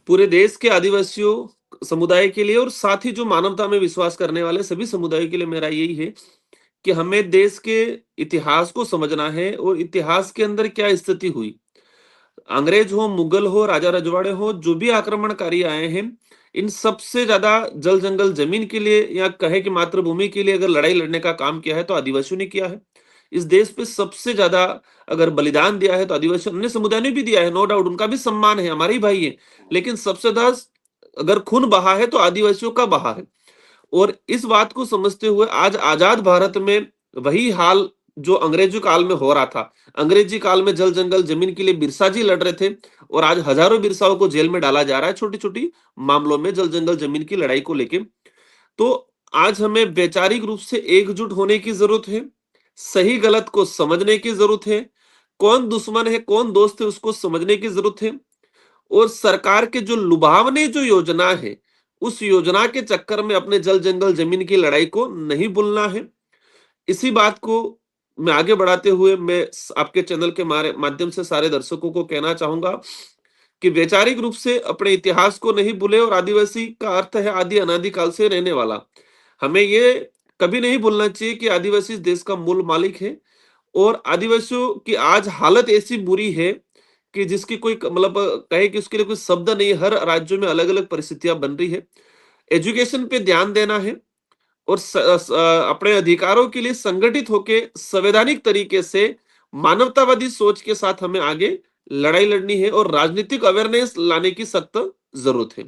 पूरे देश के आदिवासियों समुदाय के लिए और साथ ही जो मानवता में विश्वास करने वाले सभी समुदायों के लिए मेरा यही है कि हमें देश के इतिहास को समझना है और इतिहास के अंदर क्या स्थिति हुई। अंग्रेज हो, मुगल हो, राजा रजवाड़े हो, जो भी आक्रमणकारी आए हैं, इन सबसे ज्यादा जल जंगल जमीन के लिए या कहे कि मातृभूमि के लिए अगर लड़ाई लड़ने का काम किया है तो आदिवासियों ने किया है। इस देश पे सबसे ज्यादा अगर बलिदान दिया है तो आदिवासी अन्य समुदाय ने भी दिया है, नो डाउट, उनका भी सम्मान है, हमारे ही भाई है। लेकिन सबसे ज्यादा अगर खून बहा है तो आदिवासियों का बहा है। और इस बात को समझते हुए आज आजाद भारत में वही हाल जो अंग्रेजी काल में हो रहा था। अंग्रेजी काल में जल जंगल जमीन के लिए बिरसा जी लड़ रहे थे और आज हजारों बिरसाओं को जेल में डाला जा रहा है छोटी छोटी मामलों में जल जंगल जमीन की लड़ाई को लेके। तो आज हमें वैचारिक रूप से एकजुट होने की जरूरत है, सही गलत को समझने की जरूरत है, कौन दुश्मन है कौन दोस्त है उसको समझने की जरूरत है। और सरकार के जो लुभावनी जो योजना है, उस योजना के चक्कर में अपने जल जंगल जमीन की लड़ाई को नहीं भूलना है। इसी बात को मैं आगे बढ़ाते हुए मैं आपके चैनल के माध्यम से सारे दर्शकों को कहना चाहूंगा कि वैचारिक रूप से अपने इतिहास को नहीं भूले। और आदिवासी का अर्थ है आदि अनादि काल से रहने वाला। हमें ये कभी नहीं भूलना चाहिए कि आदिवासी इस देश का मूल मालिक है। और आदिवासियों की आज हालत ऐसी बुरी है कि जिसकी कोई मतलब कहे कि उसके लिए कोई शब्द नहीं है। हर राज्यों में अलग अलग परिस्थितियां बन रही है। एजुकेशन पे ध्यान देना है और अपने अधिकारों के लिए संगठित होके संवैधानिक तरीके से मानवतावादी सोच के साथ हमें आगे लड़ाई लड़नी है और राजनीतिक अवेयरनेस लाने की सख्त जरूरत है।